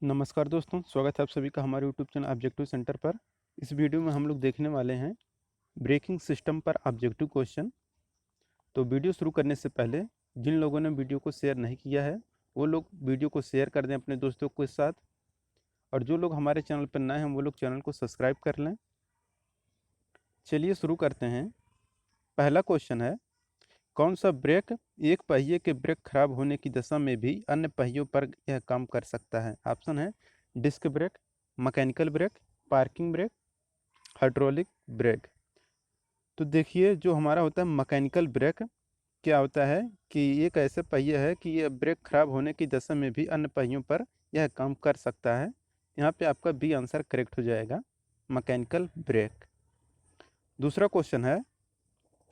नमस्कार दोस्तों, स्वागत है आप सभी का हमारे यूट्यूब चैनल ऑब्जेक्टिव सेंटर पर। इस वीडियो में हम लोग देखने वाले हैं ब्रेकिंग सिस्टम पर ऑब्जेक्टिव क्वेश्चन। तो वीडियो शुरू करने से पहले जिन लोगों ने वीडियो को शेयर नहीं किया है वो लोग वीडियो को शेयर कर दें अपने दोस्तों के साथ, और जो लोग हमारे चैनल पर नए हैं वो लोग चैनल को सब्सक्राइब कर लें। चलिए शुरू करते हैं। पहला क्वेश्चन है, कौन सा ब्रेक एक पहिए के ब्रेक खराब होने की दशा में भी अन्य पहियों पर यह काम कर सकता है? ऑप्शन है disc brake, mechanical brake, parking brake, hydraulic brake. तो देखिए, जो हमारा होता है मैकेनिकल ब्रेक, क्या होता है कि एक ऐसे पहिया है कि ये ब्रेक खराब होने की दशा में भी अन्य पहियों पर यह काम कर सकता है। यहाँ पे आपका बी आंसर करेक्ट हो जाएगा, मैकेनिकल ब्रेक। दूसरा क्वेश्चन है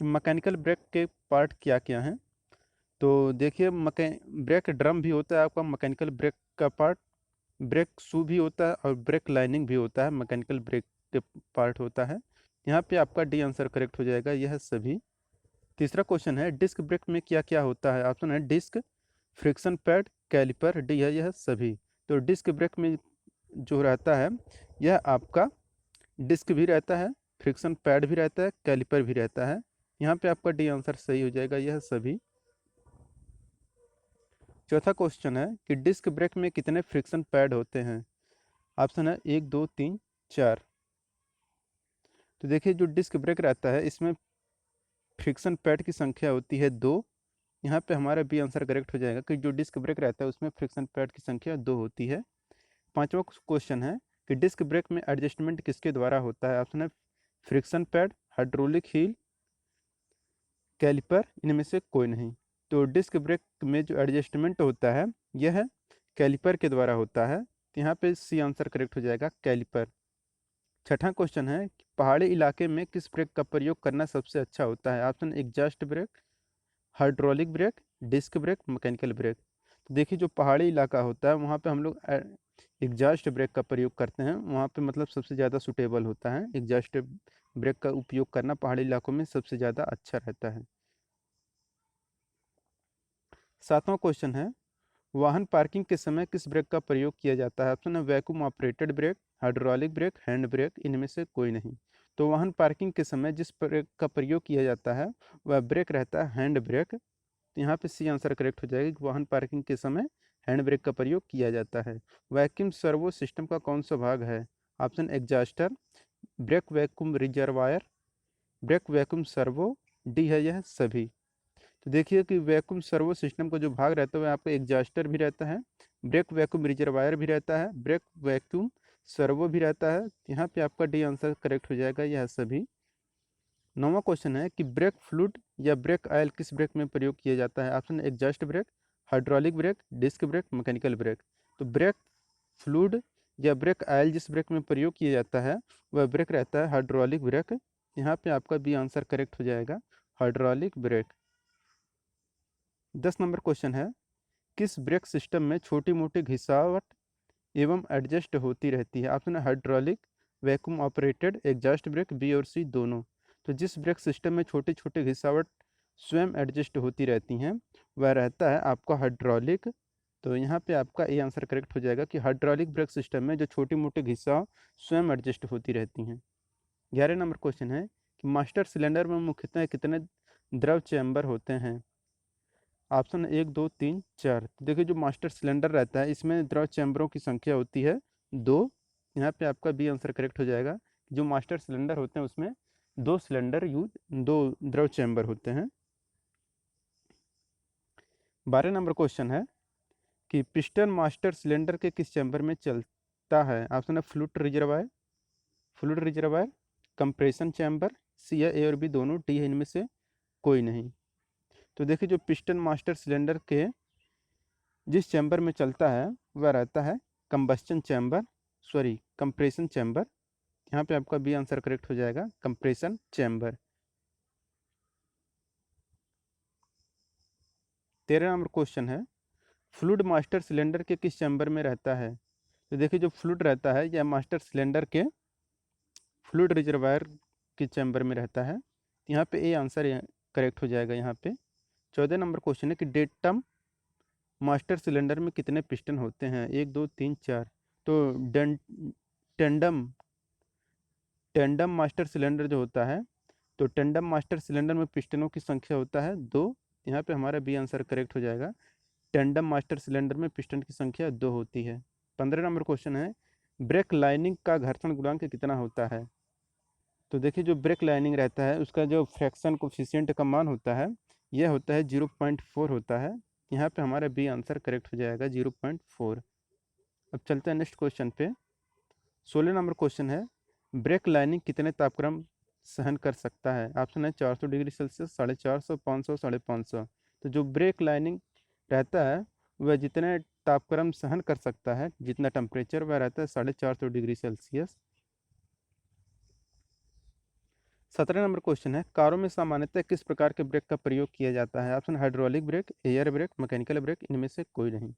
कि मैकेनिकल ब्रेक के पार्ट क्या क्या हैं। तो देखिए, मकै ब्रेक ड्रम भी होता है आपका मैकेनिकल ब्रेक का पार्ट, ब्रेक शू भी होता है और ब्रेक लाइनिंग भी होता है, मैकेनिकल ब्रेक के पार्ट होता है। यहाँ पे आपका डी आंसर करेक्ट हो जाएगा, यह सभी। तीसरा क्वेश्चन है, डिस्क ब्रेक में क्या क्या होता है? ऑप्शन है disc, friction pad, caliper, D है यह सभी। तो डिस्क ब्रेक में जो रहता है यह आपका डिस्क भी रहता है, फ्रिक्शन पैड भी रहता है, कैलिपर भी रहता है। यहाँ पे आपका डी आंसर सही हो जाएगा, यह सभी। चौथा क्वेश्चन है कि डिस्क ब्रेक में कितने फ्रिक्शन पैड होते हैं? ऑप्शन है 1 2 3 4। तो देखिए, जो डिस्क ब्रेक रहता है इसमें फ्रिक्शन पैड की संख्या होती है 2। यहाँ पे हमारा बी आंसर करेक्ट हो जाएगा कि जो डिस्क ब्रेक रहता है उसमें फ्रिक्शन पैड की संख्या 2 होती है। पांचवा क्वेश्चन है कि डिस्क ब्रेक में एडजस्टमेंट किसके द्वारा होता है? ऑप्शन है friction pad, hydraulic heel, caliper, इनमें से कोई नहीं। तो डिस्क ब्रेक में जो एडजस्टमेंट होता है यह कैलिपर के द्वारा होता है। तो यहाँ पे सी आंसर करेक्ट हो जाएगा, कैलिपर। छठा क्वेश्चन है कि पहाड़ी इलाके में किस ब्रेक का प्रयोग करना सबसे अच्छा होता है? Option exhaust brake, hydraulic brake, disc brake, mechanical brake. तो देखिए, जो पहाड़ी इलाका होता है वहाँ पे हम लोग एग्जॉस्ट ब्रेक का प्रयोग करते हैं, वहाँ पे मतलब सबसे ज़्यादा सूटेबल होता है। एग्जॉस्ट ब्रेक का उपयोग करना पहाड़ी इलाकों में सबसे ज़्यादा अच्छा रहता है। सातवां क्वेश्चन है, वाहन पार्किंग के समय किस ब्रेक का प्रयोग किया जाता है? ऑप्शन है vacuum operated brake, hydraulic brake, hand brake, इनमें से कोई नहीं। तो वाहन पार्किंग के समय जिस ब्रेक का प्रयोग किया जाता है वह ब्रेक रहता है हैंड ब्रेक। तो यहाँ पे सी आंसर करेक्ट हो जाएगा कि वाहन पार्किंग के समय हैंड ब्रेक का प्रयोग किया जाता है। वैक्यूम सर्वो सिस्टम का कौन सा भाग है? Option exhauster, brake vacuum reservoir, brake vacuum servo, D है यह सभी। तो देखिए कि वैक्यूम सर्वो सिस्टम का जो भाग रहता है वह आपका एग्जॉस्टर भी रहता है, ब्रेक वैक्यूम रिजर्वायर भी रहता है, ब्रेक वैक्यूम सर्वो भी रहता है। यहाँ पे आपका डी आंसर करेक्ट हो जाएगा, यह सभी। नौवां क्वेश्चन है कि ब्रेक फ्लूइड या ब्रेक ऑयल किस ब्रेक में प्रयोग किया जाता है? Option exhaust brake, hydraulic brake, disc brake, mechanical brake. तो ब्रेक फ्लूइड या ब्रेक ऑयल जिस ब्रेक में प्रयोग किया जाता है वह ब्रेक रहता है हाइड्रोलिक ब्रेक। यहाँ पे आपका बी आंसर करेक्ट हो जाएगा, हाइड्रोलिक ब्रेक। 10 नंबर क्वेश्चन है, किस ब्रेक सिस्टम में छोटी मोटी घिसावट एवं एडजस्ट होती रहती है? ऑप्शन है hydraulic, vacuum operated, exhaust brake, B और सी दोनों। तो जिस ब्रेक सिस्टम में छोटे छोटे घिसावट स्वयं एडजस्ट होती रहती हैं वह रहता है आपका हाइड्रोलिक। तो यहाँ पे आपका ए आंसर करेक्ट हो जाएगा कि हाइड्रोलिक ब्रेक सिस्टम में जो छोटी मोटी घिसाव स्वयं एडजस्ट होती रहती हैं। 11 नंबर क्वेश्चन है कि मास्टर सिलेंडर में मुख्यतः कितने द्रव चैम्बर होते हैं? ऑप्शन 1 2 3 4। देखिए, जो मास्टर सिलेंडर रहता है इसमें द्रव चैम्बरों की संख्या होती है 2। यहाँ पे आपका बी आंसर करेक्ट हो जाएगा। जो मास्टर सिलेंडर होते हैं उसमें 2 सिलेंडर यूज 2 द्रव चैम्बर होते हैं। 12 नंबर क्वेश्चन है कि पिस्टन मास्टर सिलेंडर के किस चैम्बर में चलता है? ऑप्शन है फ्लूइड रिजर्वायर, कंप्रेशन चैम्बर, सी है ए और बी दोनों, डी है इनमें से कोई नहीं। तो देखिए, जो पिस्टन मास्टर सिलेंडर के जिस चैम्बर में चलता है वह रहता है combustion chamber, sorry compression chamber. यहाँ पे आपका बी आंसर करेक्ट हो जाएगा, कंप्रेशन चैम्बर। 13 नंबर क्वेश्चन है, फ्लूइड मास्टर सिलेंडर के किस चैम्बर में रहता है? तो देखिए, जो फ्लूइड रहता है यह मास्टर सिलेंडर के फ्लूइड रिजर्वायर के चैम्बर में रहता है। यहाँ पे ए आंसर करेक्ट हो जाएगा यहाँ पे। 14 नंबर क्वेश्चन है कि डेटम मास्टर सिलेंडर में कितने पिस्टन होते हैं? 1 2 3 4। तो टेंडम टेंडम मास्टर सिलेंडर जो होता है, तो टेंडम मास्टर सिलेंडर में पिस्टनों की संख्या होता है 2। यहाँ पे हमारा बी आंसर करेक्ट हो जाएगा। टेंडम मास्टर सिलेंडर में पिस्टन की संख्या 2 होती है। 15 नंबर क्वेश्चन है, ब्रेक लाइनिंग का घर्षण गुणांक कितना होता है? तो देखिए जो ब्रेक लाइनिंग रहता है उसका जो फ्रैक्शन कोफिशिएंट का मान होता है यह होता है 0.4 होता है। यहाँ पे हमारा बी आंसर करेक्ट हो जाएगा 0.4। अब चलते हैं नेक्स्ट क्वेश्चन पे। 16 नंबर क्वेश्चन है, ब्रेक लाइनिंग कितने तापक्रम सहन कर सकता है? ऑप्शन है 400 डिग्री सेल्सियस, 450, 500, 550। तो जो ब्रेक लाइनिंग रहता है वह जितने तापक्रम सहन कर सकता है, जितना टेम्परेचर वह रहता है 450 डिग्री सेल्सियस। 17 नंबर क्वेश्चन है, कारों में सामान्यतः किस प्रकार के ब्रेक का प्रयोग किया जाता है? Option hydraulic break, air break, mechanical break, इनमें से कोई नहीं।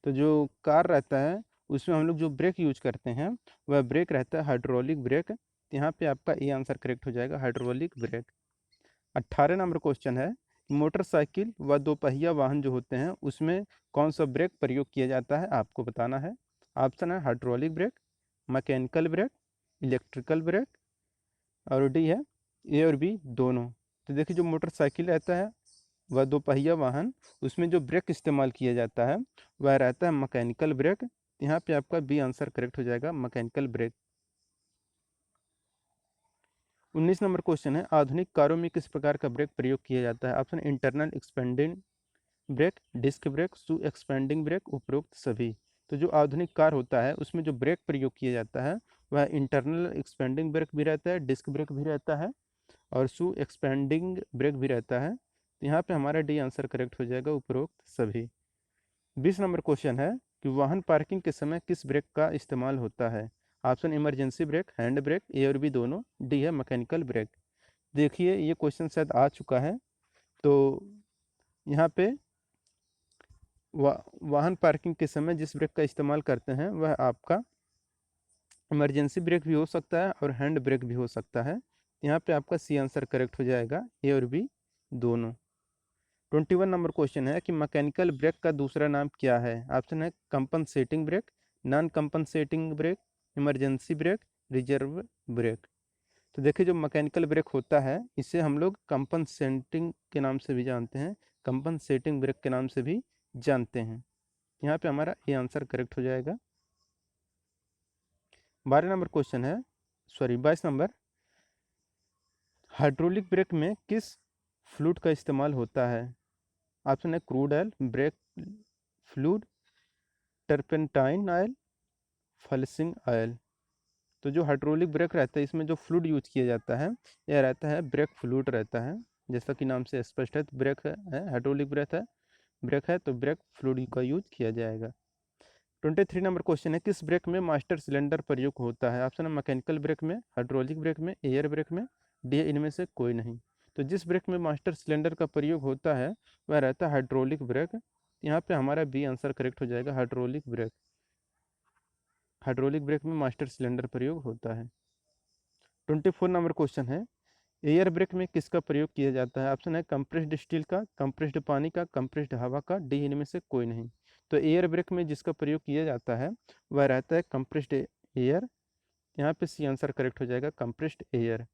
तो जो कार रहता है उसमें हम लोग जो ब्रेक यूज करते हैं वह ब्रेक रहता है हाइड्रोलिक ब्रेक। यहाँ पे आपका ए आंसर करेक्ट हो जाएगा, हाइड्रोलिक ब्रेक। 18 नंबर क्वेश्चन है, मोटरसाइकिल व दोपहिया वाहन जो होते हैं उसमें कौन सा ब्रेक प्रयोग किया जाता है आपको बताना है। ऑप्शन है hydraulic brake, mechanical brake, electrical brake, और डी है ए और बी दोनों। तो देखिए जो मोटरसाइकिल रहता है वह दोपहिया वाहन, उसमें जो ब्रेक इस्तेमाल किया जाता है वह रहता है मैकेनिकल ब्रेक। यहाँ पे आपका बी आंसर करेक्ट हो जाएगा, मैकेनिकल ब्रेक। 19 नंबर क्वेश्चन है, आधुनिक कारों में किस प्रकार का ब्रेक प्रयोग किया जाता है? Option internal expanding brake, disc brake, shoe expanding brake, उपरोक्त सभी। तो जो आधुनिक कार होता है उसमें जो ब्रेक प्रयोग किया जाता है वह इंटरनल एक्सपेंडिंग ब्रेक भी रहता है, डिस्क ब्रेक भी रहता है, और सू एक्सपेंडिंग ब्रेक भी रहता है। तो यहाँ पे हमारा डी आंसर करेक्ट हो जाएगा, उपरोक्त सभी। 20 नंबर क्वेश्चन है कि वाहन पार्किंग के समय किस ब्रेक का इस्तेमाल होता है? Option emergency brake, hand brake, A और बी दोनों, डी है मैकेनिकल ब्रेक। देखिए ये क्वेश्चन शायद आ चुका है। तो यहाँ पे वाहन पार्किंग के समय जिस ब्रेक का इस्तेमाल करते हैं वह आपका इमरजेंसी ब्रेक भी हो सकता है और हैंड ब्रेक भी हो सकता है। यहाँ पे आपका सी आंसर करेक्ट हो जाएगा, ए और बी दोनों। 21 नंबर क्वेश्चन है कि मैकेनिकल ब्रेक का दूसरा नाम क्या है? ऑप्शन है compensating brake, non compensating brake, emergency brake, reserve brake. तो देखिए जो मैकेनिकल ब्रेक होता है इसे हम लोग कंपनसेटिंग के नाम से भी जानते हैं, कंपनसेटिंग ब्रेक के नाम से भी जानते हैं। यहाँ पे हमारा ये आंसर करेक्ट हो जाएगा। 12 नंबर क्वेश्चन है, सॉरी 22 नंबर, हाइड्रोलिक ब्रेक में किस फ्लूइड का इस्तेमाल होता है? ऑप्शन है crude oil, brake fluid, turpentine oil, flushing oil. तो जो हाइड्रोलिक ब्रेक रहता है इसमें जो फ्लूइड यूज किया जाता है यह रहता है ब्रेक फ्लूइड रहता है, जैसा कि नाम से स्पष्ट है। तो ब्रेक है हाइड्रोलिक ब्रेक है तो ब्रेक फ्लूइड का यूज किया जाएगा। 23 नंबर क्वेश्चन है, किस ब्रेक में मास्टर सिलेंडर प्रयोग होता है? ऑप्शन है मैकेनिकल ब्रेक में, हाइड्रोलिक ब्रेक में, एयर ब्रेक में, डी इनमें से कोई नहीं। तो जिस ब्रेक में मास्टर सिलेंडर का प्रयोग होता है वह रहता है हाइड्रोलिक ब्रेक। यहाँ पे हमारा बी आंसर करेक्ट हो जाएगा, हाइड्रोलिक ब्रेक। हाइड्रोलिक ब्रेक में मास्टर सिलेंडर प्रयोग होता है। 24 नंबर क्वेश्चन है, एयर ब्रेक में किसका प्रयोग किया जाता है? ऑप्शन है कंप्रेस्ड स्टील का, कंप्रेस्ड पानी का, कंप्रेस्ड हवा का, डी इनमें से कोई नहीं। तो एयर ब्रेक में जिसका प्रयोग किया जाता है वह रहता है कंप्रेस्ड एयर। यहाँ पे सी आंसर करेक्ट हो जाएगा, कंप्रेस्ड एयर।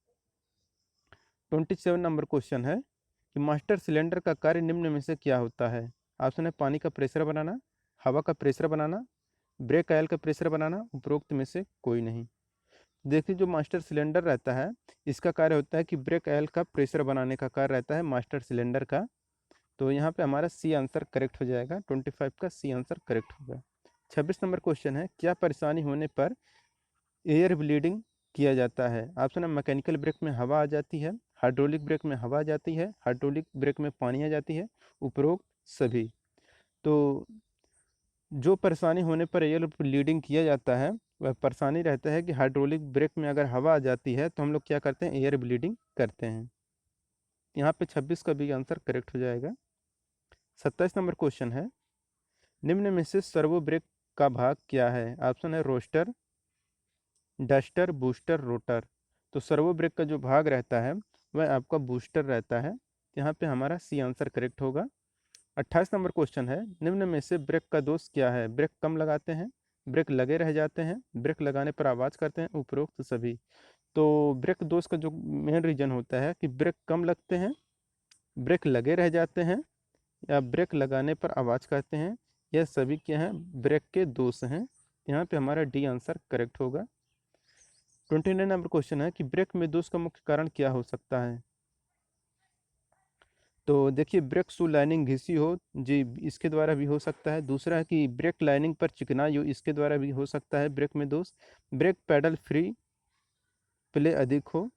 27 नंबर क्वेश्चन है कि मास्टर सिलेंडर का कार्य निम्न में से क्या होता है? ऑप्शन है पानी का प्रेशर बनाना, हवा का प्रेशर बनाना, ब्रेक ऑयल का प्रेशर बनाना, उपरोक्त में से कोई नहीं। देखिए जो मास्टर सिलेंडर रहता है इसका कार्य होता है कि ब्रेक ऑयल का प्रेशर बनाने का कार्य रहता है मास्टर सिलेंडर का। तो यहाँ पे हमारा सी आंसर करेक्ट हो जाएगा, 25 का सी आंसर करेक्ट होगा। 26 नंबर क्वेश्चन है, क्या परेशानी होने पर एयर ब्लीडिंग किया जाता है? ऑप्शन है मैकेनिकल ब्रेक में हवा आ जाती है, हाइड्रोलिक ब्रेक में हवा आ जाती है, हाइड्रोलिक ब्रेक में पानी आ जाती है, उपरोक्त सभी। तो जो परेशानी होने पर एयर ब्लीडिंग किया जाता है वह परेशानी रहता है कि हाइड्रोलिक ब्रेक में अगर हवा आ जाती है तो हम लोग क्या करते हैं, एयर ब्लीडिंग करते हैं। यहाँ पे 26 का भी आंसर करेक्ट हो जाएगा। 27 नंबर क्वेश्चन है, निम्न में से सर्वो ब्रेक का भाग क्या है? ऑप्शन है रोस्टर, डस्टर, बूस्टर, रोटर। तो सर्वो ब्रेक का जो भाग रहता है वह आपका बूस्टर रहता है। यहाँ पे हमारा सी आंसर करेक्ट होगा। 28 नंबर क्वेश्चन है, निम्न में से ब्रेक का दोष क्या है? ब्रेक कम लगाते हैं, ब्रेक लगे रह जाते हैं, ब्रेक लगाने पर आवाज़ करते हैं, उपरोक्त सभी। तो ब्रेक दोष का जो मेन रीज़न होता है कि ब्रेक कम लगते हैं, ब्रेक लगे रह जाते हैं, या ब्रेक लगाने पर आवाज़ करते हैं, यह सभी क्या हैं, ब्रेक के दोष हैं। यहाँ पे हमारा डी आंसर करेक्ट होगा। 29 नंबर क्वेश्चन है कि ब्रेक में दोष का मुख्य कारण क्या हो सकता है। तो देखिए, ब्रेक शू लाइनिंग घिसी हो जी, इसके द्वारा भी हो सकता है। दूसरा है कि ब्रेक लाइनिंग पर चिकनाई हो, इसके द्वारा भी हो सकता है ब्रेक में दोष। ब्रेक पैडल फ्री प्ले अधिक हो,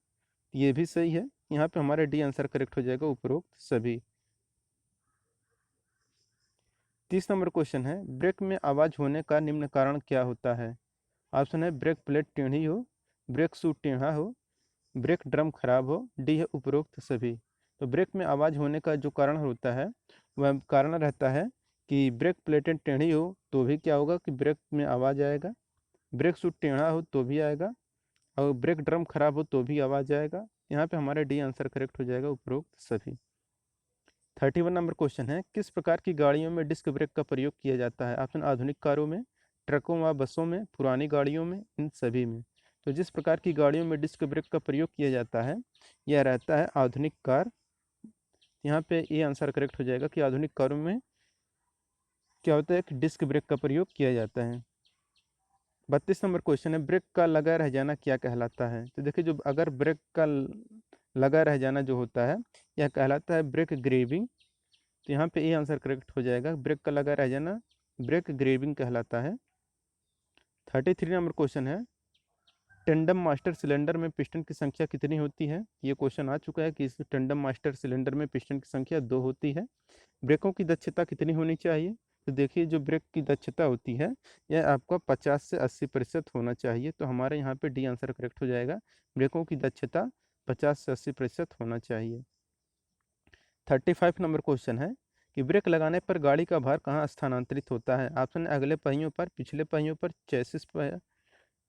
ये भी सही है। यहाँ पे हमारा डी आंसर करेक्ट हो जाएगा, उपरोक्त सभी। 30 नंबर क्वेश्चन है, ब्रेक में आवाज़ होने का निम्न कारण क्या होता है। ऑप्शन है ब्रेक प्लेट टेढ़ी हो, ब्रेक शू टेढ़ा हो, ब्रेक ड्रम खराब हो, डी है उपरोक्त सभी। तो ब्रेक में आवाज़ होने का जो कारण होता है वह कारण रहता है कि ब्रेक प्लेटें टेढ़ी हो तो भी क्या होगा कि ब्रेक में आवाज़ आएगा, ब्रेक शूट टेढ़ा हो तो भी आएगा, और ब्रेक ड्रम खराब हो तो भी आवाज़ आएगा। यहाँ पे हमारा डी आंसर करेक्ट हो जाएगा, उपरोक्त सभी। 31 नंबर क्वेश्चन है, किस प्रकार की गाड़ियों में डिस्क ब्रेक का प्रयोग किया जाता है। ऑप्शन आधुनिक कारों में, ट्रकों व बसों में, पुरानी गाड़ियों में, इन सभी में। तो जिस प्रकार की गाड़ियों में डिस्क ब्रेक का प्रयोग किया जाता है यह रहता है आधुनिक कार। यहाँ पे ये आंसर करेक्ट हो जाएगा कि आधुनिक कारों में क्या होता है कि डिस्क ब्रेक का प्रयोग किया जाता है। 32 नंबर क्वेश्चन है, ब्रेक का लगा रह जाना क्या कहलाता है। तो देखिए, जो अगर ब्रेक का लगा रह जाना जो होता है यह कहलाता है ब्रेक ग्रेविंग। तो यहाँ पे ये आंसर करेक्ट हो जाएगा, ब्रेक का लगा रह जाना ब्रेक ग्रेविंग कहलाता है। 33 नंबर क्वेश्चन है, टेंडम मास्टर सिलेंडर में पिस्टन की संख्या कितनी होती है। ये क्वेश्चन आ चुका है कि इस टेंडम मास्टर सिलेंडर में पिस्टन की संख्या 2 होती है। ब्रेकों की दक्षता कितनी होनी चाहिए। तो देखिए, जो ब्रेक की दक्षता होती है यह आपका 50 से 80% होना चाहिए। तो हमारे यहाँ पे डी आंसर करेक्ट हो जाएगा, ब्रेकों की दक्षता 50 से 80% होना चाहिए। 35 नंबर क्वेश्चन है कि ब्रेक लगाने पर गाड़ी का भार कहाँ स्थानांतरित होता है। ऑप्शन है अगले पहियों पर, पिछले पहियों पर, चेसिस पर,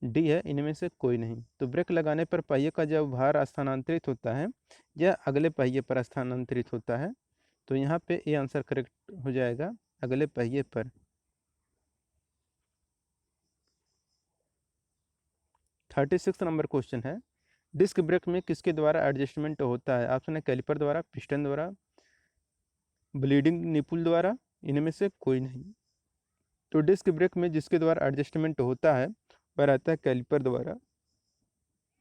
डी है इनमें से कोई नहीं। तो ब्रेक लगाने पर पहिए का जब भार स्थानांतरित होता है यह अगले पहिए पर स्थानांतरित होता है। तो यहाँ पे ये आंसर करेक्ट हो जाएगा, अगले पहिए पर। 36 नंबर क्वेश्चन है, डिस्क ब्रेक में किसके द्वारा एडजस्टमेंट होता है। ऑप्शन है कैलिपर द्वारा, पिस्टन द्वारा, ब्लीडिंग निपुल द्वारा, इनमें से कोई नहीं। तो डिस्क ब्रेक में जिसके द्वारा एडजस्टमेंट होता है वह रहता है कैलिपर द्वारा।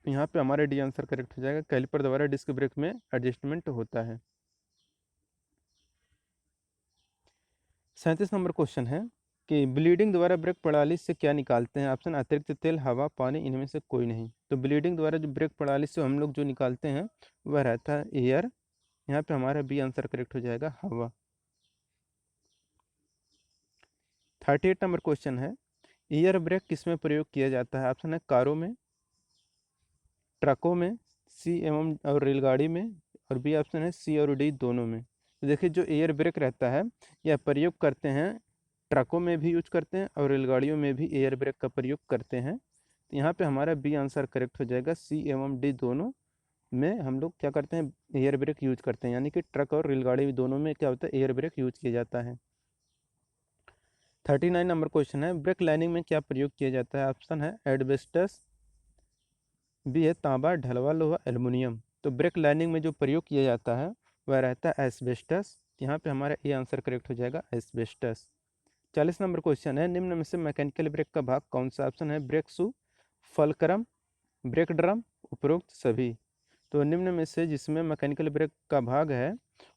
यहाँ पे हमारे डी आंसर करेक्ट हो जाएगा, कैलिपर द्वारा डिस्क ब्रेक में एडजस्टमेंट होता है। 37 नंबर क्वेश्चन है कि ब्लीडिंग द्वारा ब्रेक प्रणाली से क्या निकालते हैं। ऑप्शन अतिरिक्त तेल, हवा, पानी, इनमें से कोई नहीं। तो ब्लीडिंग द्वारा जो ब्रेक प्रणाली से हम लोग जो निकालते हैं वह रहता है एयर। यहाँ पे हमारा बी आंसर करेक्ट हो जाएगा, हवा। 38 नंबर क्वेश्चन है, एयर ब्रेक किस में प्रयोग किया जाता है। ऑप्शन है कारों में, ट्रकों में, सी एवं और रेलगाड़ी में, और बी ऑप्शन है सी और डी दोनों में। तो देखिए, जो एयर ब्रेक रहता है यह प्रयोग करते हैं ट्रकों में भी यूज करते हैं और रेलगाड़ियों में भी एयर ब्रेक का प्रयोग करते हैं। तो यहाँ पे हमारा बी आंसर करेक्ट हो जाएगा, सी एवं डी दोनों में हम लोग क्या करते हैं, एयर ब्रेक यूज करते हैं। यानी कि ट्रक और रेलगाड़ी दोनों में क्या होता है, एयर ब्रेक यूज किया जाता है। 39 नंबर क्वेश्चन है, ब्रेक लाइनिंग में क्या प्रयोग किया जाता है। ऑप्शन है एडबेस्टस, बी है तांबा, ढलवा, लोहा, एल्युमिनियम। तो ब्रेक लाइनिंग में जो प्रयोग किया जाता है वह रहता है एस्बेस्टस। यहाँ पे हमारा ये आंसर करेक्ट हो जाएगा, एस्बेस्टस। 40 नंबर क्वेश्चन है, निम्न में से मैकेनिकल ब्रेक का भाग कौन सा। ऑप्शन है ब्रेक शू, फलक्रम, ब्रेक ड्रम, उपरोक्त सभी। तो निम्न में से जिसमें मैकेनिकल ब्रेक का भाग है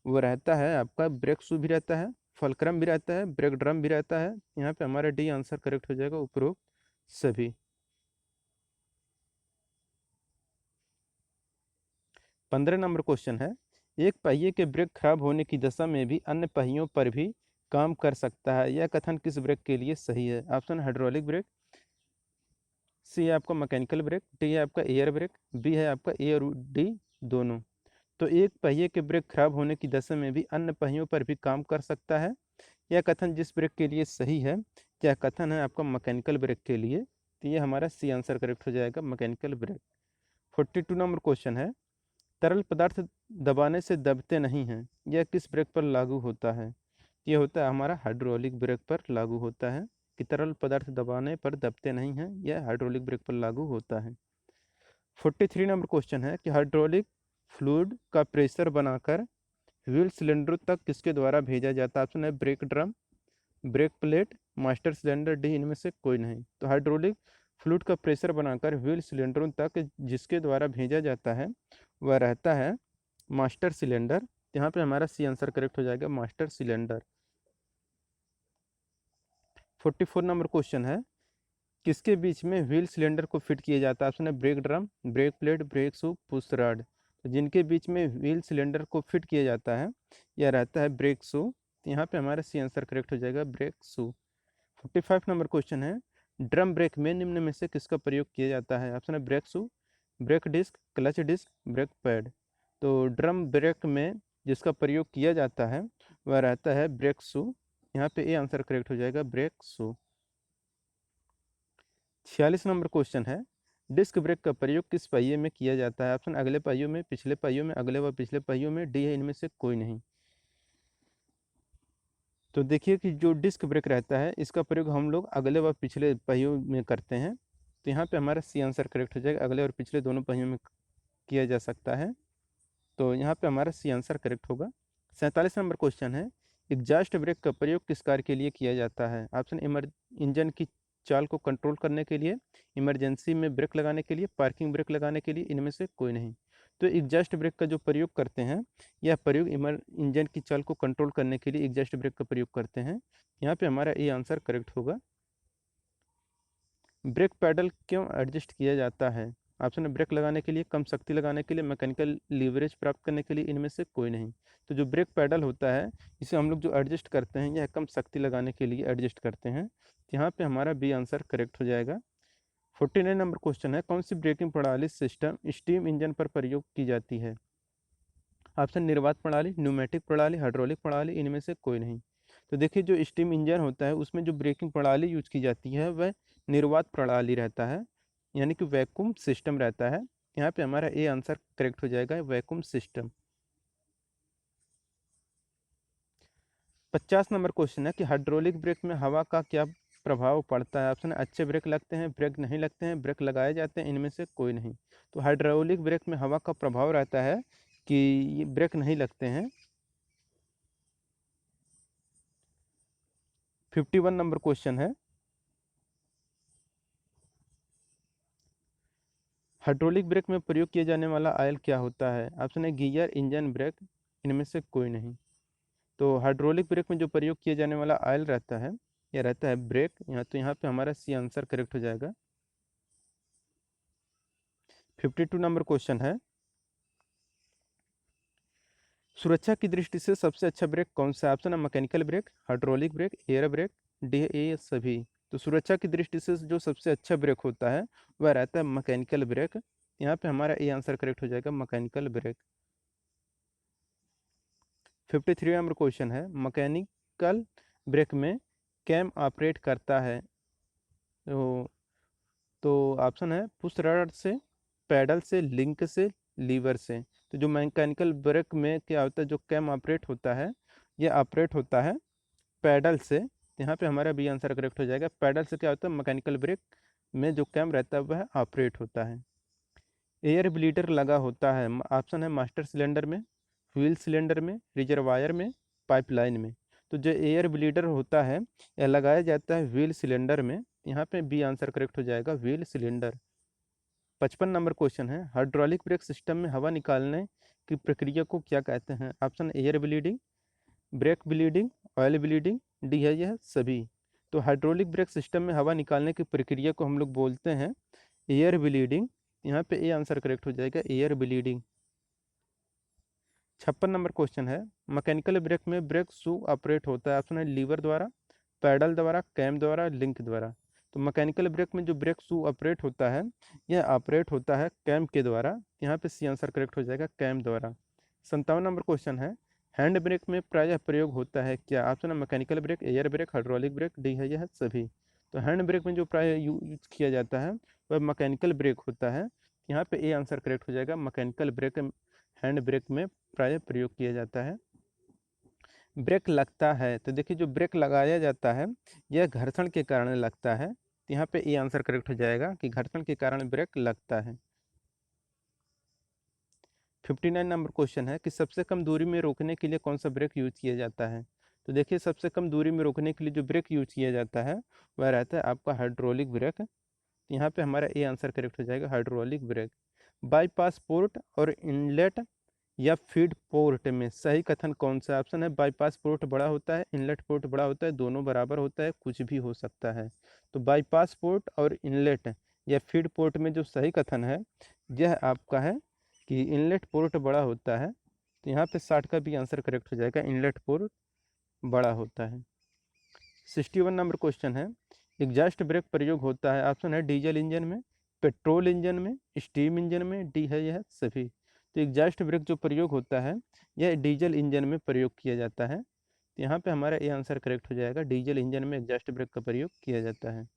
वो रहता है आपका ब्रेक शू भी रहता है, फलक्रम भी रहता है, ब्रेक ड्रम भी रहता है। यहाँ पे हमारा डी आंसर करेक्ट हो जाएगा, उपरोक्त सभी। 15 नंबर क्वेश्चन है, एक पहिए के ब्रेक खराब होने की दशा में भी अन्य पहियों पर भी काम कर सकता है, यह कथन किस ब्रेक के लिए सही है। ऑप्शन हाइड्रोलिक ब्रेक, सी है आपका मैकेनिकल ब्रेक, डी है आपका एयर ब्रेक, बी है आपका ए और डी दोनों। तो एक पहिए के ब्रेक खराब होने की दशा में भी अन्य पहियों पर भी काम कर सकता है, यह कथन जिस ब्रेक के लिए सही है, यह कथन है आपका मैकेनिकल ब्रेक के लिए। तो ये हमारा सी आंसर करेक्ट हो जाएगा, मैकेनिकल ब्रेक। 42 नंबर क्वेश्चन है, तरल पदार्थ दबाने से दबते नहीं हैं, यह किस ब्रेक पर लागू होता है। ये होता है हमारा हाइड्रोलिक ब्रेक पर लागू होता है। कि तरल पदार्थ दबाने पर दबते नहीं हैं, यह हाइड्रोलिक ब्रेक पर लागू होता है। 43 नंबर क्वेश्चन है कि हाइड्रोलिक फ्लूइड का प्रेशर बनाकर व्हील सिलेंडर तक किसके द्वारा भेजा जाता है? ऑप्शन है brake drum, brake plate, master cylinder, D इनमें से कोई नहीं। तो हाइड्रोलिक फ्लूइड का प्रेशर बनाकर व्हील सिलेंडरों तक जिसके द्वारा भेजा जाता है वह रहता है मास्टर सिलेंडर। यहाँ पे हमारा सी आंसर करेक्ट हो जाएगा, मास्टर सिलेंडर। 44 नंबर क्वेश्चन है किसके बीच में व्हील सिलेंडर को फिट किया जाता है? ऑप्शन है brake drum, brake plate, brake shoe, push rod. तो जिनके बीच में व्हील सिलेंडर को फिट किया जाता है यह रहता है ब्रेक शू। तो यहाँ पे हमारा सी आंसर करेक्ट हो जाएगा, ब्रेक शू। 45 नंबर क्वेश्चन है ड्रम ब्रेक में निम्न में से किसका प्रयोग किया जाता है? ऑप्शन है brake shoe, brake disc, clutch disc, brake pad. तो ड्रम ब्रेक में जिसका प्रयोग किया जाता है वह रहता है ब्रेक शू। यहाँ पे ए आंसर करेक्ट हो जाएगा, ब्रेक शू। 46 नंबर क्वेश्चन है डिस्क ब्रेक का प्रयोग किस पहिए में किया जाता है? ऑप्शन अगले पहियों में, पिछले पहियों में, अगले व पिछले पहियों में, डी है इनमें से कोई नहीं। तो देखिए कि जो डिस्क ब्रेक रहता है इसका प्रयोग हम लोग अगले व पिछले पहियों में करते हैं। तो यहाँ पे हमारा सी आंसर करेक्ट हो जाएगा, अगले और पिछले दोनों पहियों में किया जा सकता है। तो यहाँ पे हमारा सी आंसर करेक्ट होगा। 47 नंबर क्वेश्चन है एग्जॉस्ट ब्रेक का प्रयोग किस कार्य के लिए किया जाता है? ऑप्शन इंजन की चाल को कंट्रोल करने के लिए, इमरजेंसी में ब्रेक लगाने के लिए, पार्किंग ब्रेक लगाने के लिए, इनमें से कोई नहीं। तो एग्जॉस्ट ब्रेक का जो प्रयोग करते हैं यह प्रयोग इंजन की चाल को कंट्रोल करने के लिए एग्जॉस्ट ब्रेक का प्रयोग करते हैं। यहाँ पे हमारा ये आंसर करेक्ट होगा। ब्रेक पैडल क्यों एडजस्ट किया जाता है? ऑप्शन है ब्रेक लगाने के लिए, कम शक्ति लगाने के लिए, मैकेनिकल लीवरेज प्राप्त करने के लिए, इनमें से कोई नहीं। तो जो ब्रेक पैडल होता है इसे हम लोग जो एडजस्ट करते हैं यह कम शक्ति लगाने के लिए एडजस्ट करते हैं। यहाँ पे हमारा बी आंसर करेक्ट हो जाएगा। 49 नंबर क्वेश्चन है कौन सी ब्रेकिंग प्रणाली सिस्टम स्टीम इंजन पर प्रयोग की जाती है? ऑप्शन निर्वात प्रणाली, न्यूमेटिक प्रणाली, हाइड्रोलिक प्रणाली, इनमें से कोई नहीं। तो देखिए जो स्टीम इंजन होता है उसमें जो ब्रेकिंग प्रणाली यूज की जाती है वह निर्वात प्रणाली रहता है, यानी कि वैक्यूम सिस्टम रहता है। यहाँ पे हमारा ए आंसर करेक्ट हो जाएगा, वैक्यूम सिस्टम। 50 नंबर क्वेश्चन है कि हाइड्रोलिक ब्रेक में हवा का क्या प्रभाव पड़ता है? ऑप्शन अच्छे ब्रेक लगते हैं, ब्रेक नहीं लगते हैं, ब्रेक लगाए जाते हैं, इनमें से कोई नहीं। तो हाइड्रोलिक ब्रेक में हवा का प्रभाव रहता है कि ये ब्रेक नहीं लगते हैं। 51 नंबर क्वेश्चन है हाइड्रोलिक ब्रेक में प्रयोग किया जाने वाला ऑयल क्या होता है? ऑप्शन है गियर, इंजन ब्रेक, इनमें से कोई नहीं। तो हाइड्रोलिक ब्रेक में जो प्रयोग किया जाने वाला ऑयल रहता है यह रहता है ब्रेक। यहाँ पे हमारा सी आंसर करेक्ट हो जाएगा। 52 नंबर क्वेश्चन है सुरक्षा की दृष्टि से सबसे अच्छा ब्रेक कौन सा है? ऑप्शन है mechanical break, hydraulic break, air break, D A सभी। तो सुरक्षा की दृष्टि से जो सबसे अच्छा ब्रेक होता है वह रहता है मैकेनिकल ब्रेक। यहाँ पे हमारा ए आंसर करेक्ट हो जाएगा, मैकेनिकल ब्रेक। 53 नंबर क्वेश्चन है मैकेनिकल ब्रेक में कैम ऑपरेट करता है? तो ऑप्शन है पुश रॉड से, पैडल से, लिंक से, लीवर से। तो जो मैकेनिकल ब्रेक में क्या होता है जो कैम ऑपरेट होता है ये ऑपरेट होता है पैडल से। यहाँ पे हमारा बी आंसर करेक्ट हो जाएगा। पैडल से क्या होता है मैकेनिकल ब्रेक में जो कैम रहता है वह ऑपरेट होता है। एयर ब्लीडर लगा होता है, ऑप्शन है मास्टर सिलेंडर में, व्हील सिलेंडर में, रिजर्वायर में, पाइपलाइन में। तो जो एयर ब्लीडर होता है यह लगाया जाता है व्हील सिलेंडर में। यहाँ पे बी आंसर करेक्ट हो जाएगा, व्हील सिलेंडर। 55 नंबर क्वेश्चन है हाइड्रोलिक ब्रेक सिस्टम में हवा निकालने की प्रक्रिया को क्या कहते हैं? Option air bleeding, brake bleeding, oil bleeding, D है यह सभी। तो हाइड्रोलिक ब्रेक सिस्टम में हवा निकालने की प्रक्रिया को हम लोग बोलते हैं एयर ब्लीडिंग। यहाँ पे ए आंसर करेक्ट हो जाएगा, एयर ब्लीडिंग। 56 नंबर क्वेश्चन है मैकेनिकल ब्रेक में ब्रेक शू ऑपरेट होता है? ऑप्शन है लीवर द्वारा, पैडल द्वारा, कैम द्वारा, लिंक द्वारा। तो मैकेनिकल ब्रेक में जो ब्रेक शू ऑपरेट होता है यह ऑपरेट होता है कैम के द्वारा। यहाँ पे सी आंसर करेक्ट हो जाएगा, कैम द्वारा। 57 नंबर क्वेश्चन है हैंड ब्रेक में प्रायः प्रयोग होता है क्या? ऑप्शन है mechanical brake, air break, hydraulic break, D है यह सभी। तो हैंड ब्रेक में जो प्रायः यूज किया जाता है वह मैकेनिकल ब्रेक होता है। यहाँ पे ए आंसर करेक्ट हो जाएगा, मैकेनिकल ब्रेक हैंड ब्रेक में प्रायः प्रयोग किया जाता है। ब्रेक लगता है, तो देखिए जो ब्रेक लगाया जाता है यह घर्षण के कारण लगता है। तो यहाँ पे ये आंसर करेक्ट हो जाएगा कि घर्षण के कारण ब्रेक लगता है। 59 नंबर क्वेश्चन है कि सबसे कम दूरी में रोकने के लिए कौन सा ब्रेक यूज किया जाता है। तो देखिए सबसे कम दूरी में रोकने के लिए जो ब्रेक यूज किया जाता है वह रहता है आपका हाइड्रोलिक ब्रेक। यहाँ पे हमारा ए आंसर करेक्ट हो जाएगा, हाइड्रोलिक ब्रेक। बाईपास पोर्ट और इनलेट या फीड पोर्ट में सही कथन कौन सा ऑप्शन है। बाईपास पोर्ट बड़ा होता है, इनलेट पोर्ट बड़ा होता है, दोनों बराबर होता है, कुछ भी हो सकता है। तो बाईपास पोर्ट और इनलेट या फीड पोर्ट में जो सही कथन है यह आपका है कि इनलेट पोर्ट बड़ा होता है। तो यहाँ पे 60 का भी आंसर करेक्ट हो जाएगा, इनलेट पोर्ट बड़ा होता है। 61 नंबर क्वेश्चन है, एग्जॉस्ट ब्रेक प्रयोग होता है। ऑप्शन है डीजल इंजन में, पेट्रोल इंजन में, स्टीम इंजन में, डी है यह सभी। तो एग्जॉस्ट ब्रेक जो प्रयोग होता है यह डीजल इंजन में प्रयोग किया जाता है। तो यहाँ पे हमारा ये आंसर करेक्ट हो जाएगा, डीजल इंजन में एग्जॉस्ट ब्रेक का प्रयोग किया जाता है।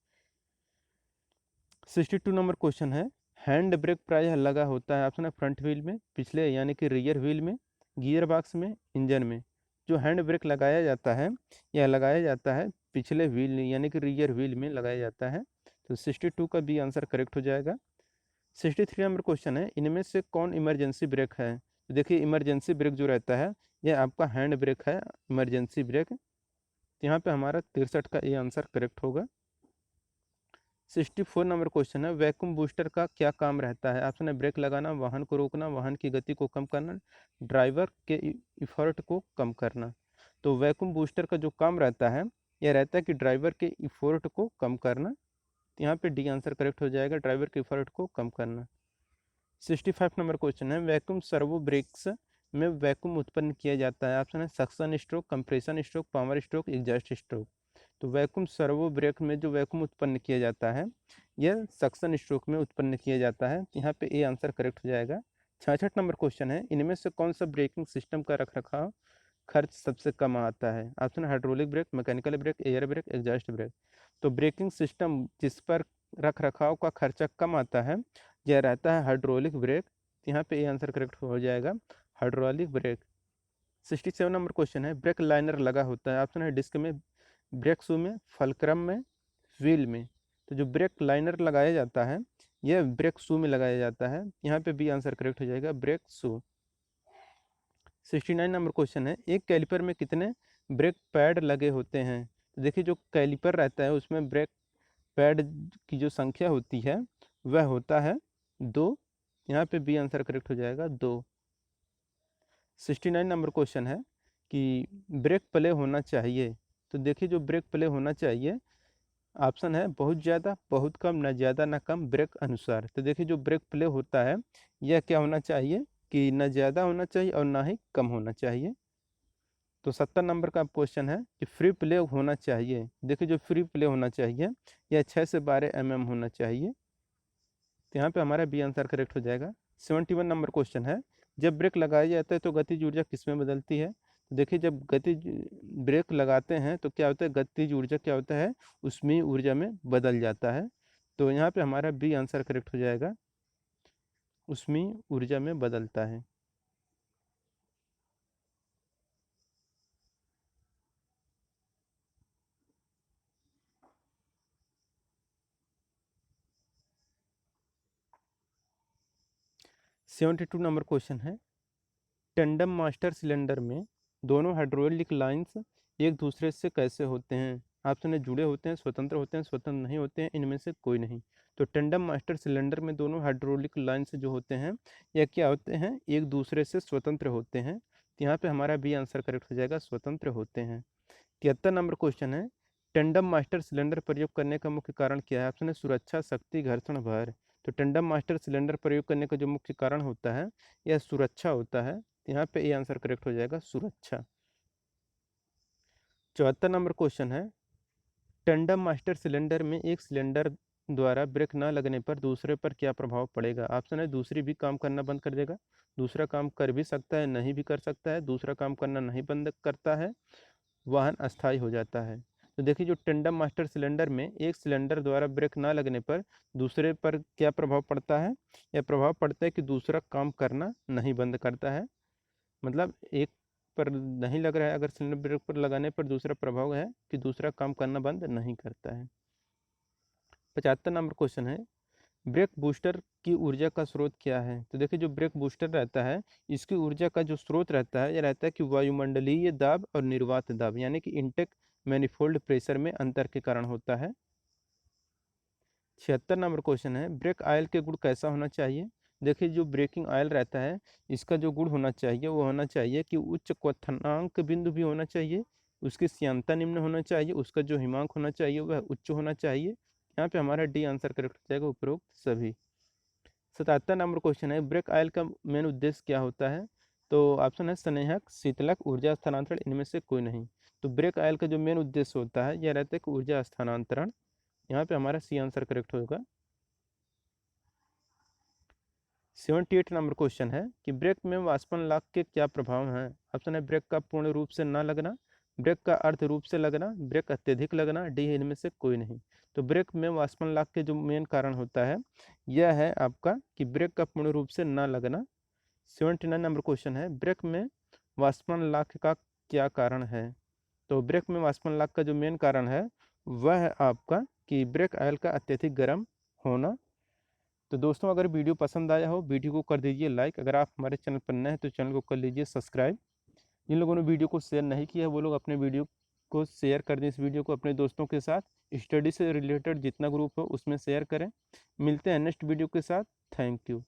62 नंबर क्वेश्चन है, हैंड ब्रेक प्रायः लगा होता है। ऑप्शन है फ्रंट व्हील में, पिछले यानी कि रियर व्हील में, गियर बॉक्स में, इंजन में। जो हैंड ब्रेक लगाया जाता है यह लगाया जाता है पिछले व्हील यानी कि रियर व्हील में लगाया जाता है। तो 62 का भी आंसर करेक्ट हो जाएगा। 63 नंबर क्वेश्चन है, इनमें से कौन इमरजेंसी ब्रेक है। तो देखिए इमरजेंसी ब्रेक जो रहता है यह आपका हैंड ब्रेक है, इमरजेंसी ब्रेक। तो यहाँ पे हमारा 63 का ये आंसर करेक्ट होगा। 64 नंबर क्वेश्चन है, वैक्यूम बूस्टर का क्या काम रहता है। ऑप्शन है ब्रेक लगाना, वाहन को रोकना, वाहन की गति को कम करना, ड्राइवर के इफर्ट को कम करना। तो वैक्यूम बूस्टर का जो काम रहता है यह रहता है कि ड्राइवर के इफर्ट को कम करना। तो यहाँ पे डी आंसर करेक्ट हो जाएगा, ड्राइवर के इफर्ट को कम करना। 65 नंबर क्वेश्चन है, वैक्यूम सर्वो ब्रेक्स में वैक्यूम उत्पन्न किया जाता है। ऑप्शन है suction stroke, compression stroke, power stroke, exhaust stroke. तो वैक्यूम सर्वो ब्रेक में जो वैक्यूम उत्पन्न किया जाता है यह सक्शन स्ट्रोक में उत्पन्न किया जाता है। यहाँ पे ए आंसर करेक्ट हो जाएगा। 66 नंबर क्वेश्चन है, इनमें से कौन सा ब्रेकिंग सिस्टम का रखरखाव खर्च सबसे कम आता है। Option hydraulic brake, mechanical brake, air brake, exhaust brake. तो ब्रेकिंग सिस्टम जिस पर रखरखाव का खर्चा कम आता है यह रहता है हाइड्रोलिक ब्रेक। यहाँ पे ए आंसर करेक्ट हो जाएगा, हाइड्रोलिक ब्रेक। 67 नंबर क्वेश्चन है, ब्रेक लाइनर लगा होता है। ऑप्शन है डिस्क में, ब्रेक शू में, फलक्रम में, व्हील में। तो जो ब्रेक लाइनर लगाया जाता है यह ब्रेक शू में लगाया जाता है। यहाँ पे बी आंसर करेक्ट हो जाएगा, ब्रेक शू। 69 नंबर क्वेश्चन है, एक कैलिपर में कितने ब्रेक पैड लगे होते हैं। तो देखिए जो कैलिपर रहता है उसमें ब्रेक पैड की जो संख्या होती है वह होता है 2। यहाँ पे बी आंसर करेक्ट हो जाएगा, 2। 69 नंबर क्वेश्चन है कि ब्रेक प्ले होना चाहिए। तो देखिए जो ब्रेक प्ले होना चाहिए ऑप्शन है बहुत ज़्यादा, बहुत कम, ना ज़्यादा ना कम, ब्रेक अनुसार। तो देखिए जो ब्रेक प्ले होता है यह क्या होना चाहिए कि ना ज़्यादा होना चाहिए और ना ही कम होना चाहिए। तो 70 नंबर का क्वेश्चन है कि फ्री प्ले होना चाहिए। देखिए जो फ्री प्ले होना चाहिए यह 6 से 12 mm होना चाहिए। तो यहाँ पे हमारा बी आंसर करेक्ट हो जाएगा। 71 नंबर क्वेश्चन है, जब ब्रेक लगाया जाता है तो गतिज ऊर्जा किसमें बदलती है। तो देखिए जब गतिज ब्रेक लगाते हैं तो क्या होता है, गतिज ऊर्जा क्या होता है उसमें ऊर्जा में बदल जाता है। तो यहाँ पे हमारा बी आंसर करेक्ट हो जाएगा, उसमें ऊर्जा में बदलता है। सेवेंटी टू नंबर क्वेश्चन है, टेंडम मास्टर सिलेंडर में दोनों हाइड्रोलिक लाइंस एक दूसरे से कैसे होते हैं। ऑप्शन है जुड़े होते हैं, स्वतंत्र होते हैं, स्वतंत्र नहीं होते हैं, इनमें से कोई नहीं। तो टेंडम मास्टर सिलेंडर में दोनों हाइड्रोलिक लाइंस जो होते हैं यह क्या होते हैं, एक दूसरे से स्वतंत्र होते हैं। तो यहाँ पे हमारा बी आंसर करेक्ट हो जाएगा, स्वतंत्र होते हैं। 73 नंबर क्वेश्चन है, टेंडम मास्टर सिलेंडर प्रयोग करने का मुख्य कारण क्या है। ऑप्शन है सुरक्षा, शक्ति, घर्षण, भार। तो टेंडम मास्टर सिलेंडर प्रयोग करने का जो मुख्य कारण होता है यह सुरक्षा होता है। यहाँ पे ये आंसर करेक्ट हो जाएगा, सुरक्षा। 74 नंबर क्वेश्चन है, टेंडम मास्टर सिलेंडर में एक सिलेंडर द्वारा ब्रेक न लगने पर दूसरे पर क्या प्रभाव पड़ेगा। ऑप्शन है दूसरी भी काम करना बंद कर देगा, दूसरा काम कर भी सकता है, नहीं भी कर सकता है, दूसरा काम करना नहीं बंद करता है, वाहन अस्थायी हो जाता है। तो देखिए जो टेंडम मास्टर सिलेंडर में एक सिलेंडर द्वारा ब्रेक ना लगने पर दूसरे पर क्या प्रभाव पड़ता है, यह प्रभाव पड़ता है कि दूसरा काम करना नहीं बंद करता है। मतलब एक पर नहीं लग रहा है, अगर सिलेंडर ब्रेक पर लगाने पर दूसरा प्रभाव है कि दूसरा काम करना बंद नहीं करता है। 75 नंबर क्वेश्चन है, ब्रेक बूस्टर की ऊर्जा का स्रोत क्या है? तो देखिए जो ब्रेक बूस्टर रहता है इसकी ऊर्जा का जो स्रोत रहता है, यह रहता है कि वायुमंडलीय दाब और निर्वात दाब यानी कि इनटेक मैनिफोल्ड प्रेशर में अंतर के कारण होता है। 76 नंबर क्वेश्चन है, ब्रेक ऑयल के गुण कैसा होना चाहिए? देखिए जो ब्रेकिंग ऑयल रहता है इसका जो गुण होना चाहिए वो होना चाहिए कि उच्च क्वथनांक बिंदु भी होना चाहिए, उसकी श्यानता निम्न होना चाहिए, उसका जो हिमांक होना चाहिए वह उच्च होना चाहिए। यहाँ पे हमारा डी आंसर करेक्ट हो जाएगा, उपरोक्त सभी। 77 नंबर क्वेश्चन है, ब्रेक ऑयल का मेन उद्देश्य क्या होता है? तो ऑप्शन है स्नेहक, शीतलक, ऊर्जा स्थानांतरण, इनमें से कोई नहीं। तो ब्रेक ऑयल का जो मेन उद्देश्य होता है यह रहता है कि ऊर्जा स्थानांतरण। यहाँ पे हमारा सी आंसर करेक्ट होगा। 78 नंबर क्वेश्चन है कि ब्रेक में वाष्पन लाभ के क्या प्रभाव हैं? ऑप्शन है ब्रेक का पूर्ण रूप से न लगना, ब्रेक का अर्ध रूप से लगना, ब्रेक अत्यधिक लगना, डी इनमें से कोई नहीं। तो ब्रेक में वाष्पन लाभ के जो मेन कारण होता है यह है आपका कि ब्रेक का पूर्ण रूप से न लगना। 79 नंबर क्वेश्चन है, ब्रेक में वाष्पन लाभ का क्या कारण है? तो ब्रेक में वाष्पन लाभ का जो मेन कारण है वह है आपका कि ब्रेक ऑयल का अत्यधिक गर्म होना। तो दोस्तों अगर वीडियो पसंद आया हो वीडियो को कर दीजिए लाइक, अगर आप हमारे चैनल पर नए हैं तो चैनल को कर लीजिए सब्सक्राइब। जिन लोगों ने वीडियो को शेयर नहीं किया है वो लोग अपने वीडियो को शेयर कर दें, इस वीडियो को अपने दोस्तों के साथ, स्टडी से रिलेटेड जितना ग्रुप हो उसमें शेयर करें। मिलते हैं नेक्स्ट वीडियो के साथ। Thank you.